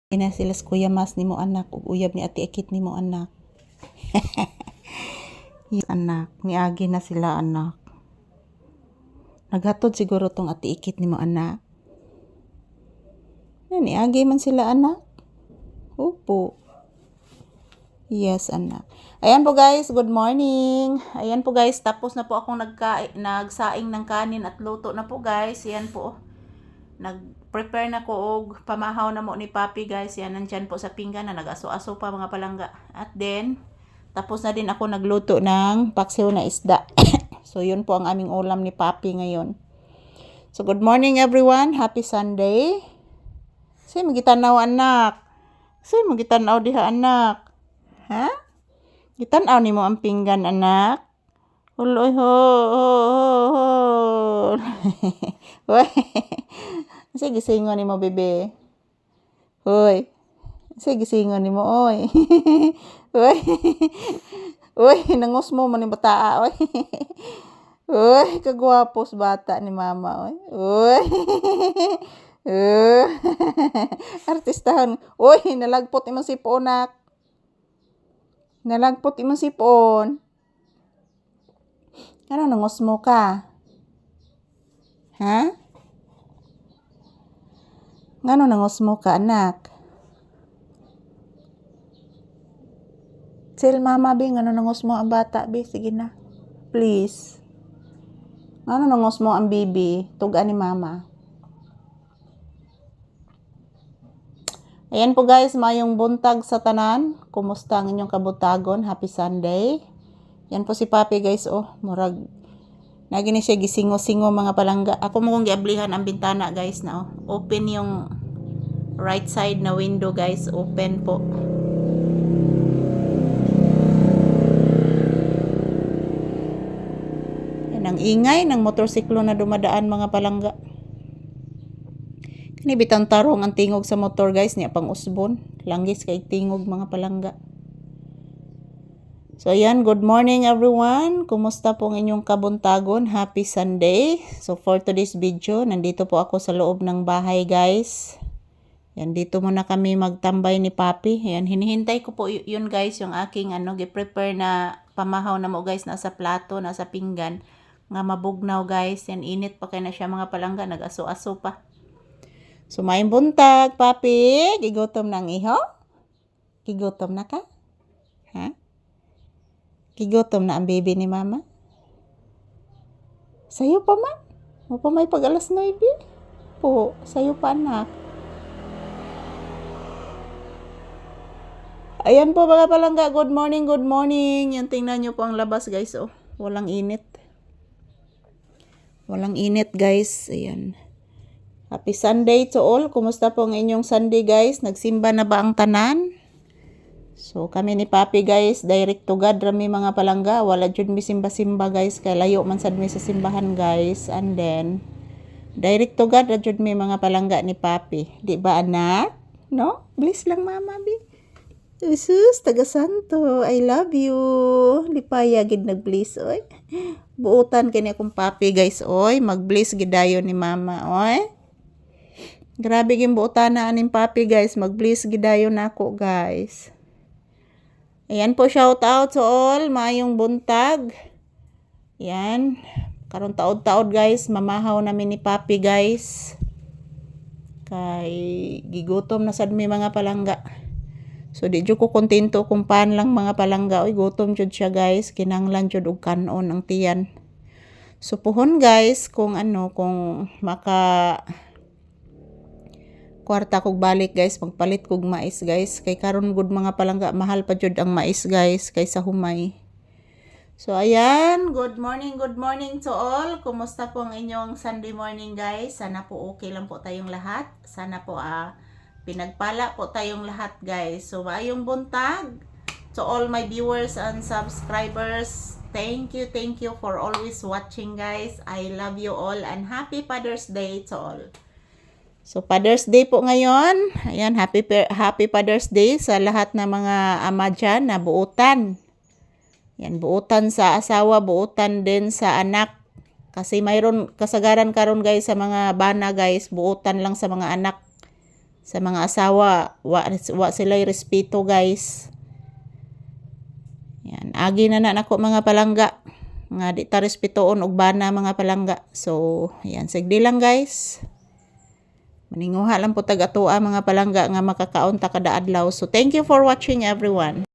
Ina sila sa kuya mas nimo anak ug uyab ni ati Ikit nimo anak. Yes, anak, niagi na sila anak. Naghatod siguro tong ati Ikit nimo anak. Niagi man sila anak. Opo. Yes, anak. Ayan po guys, good morning. Ayan po guys, tapos na po akong nagsaing ng kanin at luto na po guys. Ayan po. Nag-prepare na ko og pamahaw na mo ni Papi guys. Yan nandyan po sa pinggan na nag-aso-aso pa mga palangga. At then, tapos na din ako nagluto ng paksiw na isda. So, yun po ang aming ulam ni Papi ngayon. So, good morning everyone. Happy Sunday. Say, magitanaw anak. Say, magitanaw diha anak. Ha? Gitanaw ni mo ang pinggan anak. Huloy ho. Sige, gisingon ni mo, bebe. Hoy. Sige, gisingon ni mo, oy. Hoy. Hoy, nangos mo man ni bataa, oy. Hoy, kagwapos bata ni mama, oy. Hoy. Artistahon. Oy, nalagpot imong sipon, nak. Nalagpot imong sipon. Ano, nangos mo ka? Ha? Ngano nangos mo ka, anak? Sil mama, bi, ngano nangos mo ang bata, bi? Sige na. Please. Ngano nangos mo ang bibi? Tugaan ni mama. Ayan po guys, mayong buntag sa tanan. Kumusta ang inyong kabutagon? Happy Sunday. Yan po si Papi guys, oh. Murag nagini siya gisingo-singo mga palangga. Ako mo kong giablihan ang bintana guys na, oh. Open yung right side na window guys. Open po. Yan ang ingay ng motorsiklo na dumadaan mga palangga. Kani bitang tarong ang tingog sa motor guys niya pang usbon. Langgis kay tingog mga palangga. So ayan, good morning everyone. Kumusta po ang inyong kabuntagon? Happy Sunday. So for today's video, nandito po ako sa loob ng bahay guys. Yan, dito muna kami magtambay ni Papi. Yan, hinihintay ko po yun guys, yung aking gi-prepare na pamahaw na mo guys, nasa plato, nasa pinggan. Nga mabugnaw guys. Yan, init pa kaya na siya mga palangga, nag-aso-aso pa. So maayong buntag, Papi. Gigutom ng iho? Gigutom na ka? Ha? Gigutom na ang baby ni mama? Sayo pa man? O pa may pag alas 9? Po, sayo pa anak. Ayan po mga palangga, good morning, good morning. Yan, tingnan nyo po ang labas guys, oh. Walang init. Walang init guys, ayan. Happy Sunday to all. Kumusta po ang inyong Sunday guys? Nagsimba na ba ang tanan? So kami ni Papi guys, direct to God rami mga palangga. Wala jud mi simba-simba guys, kay layo man sad mi sa simbahan guys. And then direct to God ra jud mi mga palangga ni Papi. Di ba anak? No? Bless lang mama bi. Jesus, taga santo. I love you. Lipaya gid nag-bless oy. Buutan kini akong Papi guys oy, mag-bless gid dayon ni mama oy. Grabe gid buutan na aning Papi guys, mag-bless gid dayon nako guys. Ayan po, shout out to all, maayong buntag. Yan, karon taod-taod guys, mamahaw namin ni Papi guys. Kay gigutom na sad mi mga palangga. So di jud ko kontento kung pan lang mga palangga. Oy, gutom jud siya guys, kinanglan jud og kanon ang tiyan. So puhon guys kung kung maka kwarta kog balik guys, magpalit kog mais guys, kay karon gud mga palangga mahal pa jud ang mais guys kaysa humay. So ayan, good morning to all. Kumusta po ang inyong Sunday morning guys? Sana po okay lang po tayong lahat. Sana po pinagpala po tayong lahat guys. So maayong buntag to all my viewers and subscribers. Thank you for always watching guys. I love you all and happy Father's Day to all. So Father's Day po ngayon. Ayan, happy Father's Day sa lahat ng mga ama dyan na buutan. Yan, buutan sa asawa, buutan din sa anak. Kasi mayroon kasagaran karon guys sa mga bana guys, buutan lang sa mga anak. Sa mga asawa, wa sila respeto guys. Yan, agi na nako mga palangga. Nga di ta respetoon og bana mga palangga. So, yan, sigdi lang guys. Maninguha lang po tag-atoa mga palangga nga makakaon ta kada adlaw. So, thank you for watching everyone.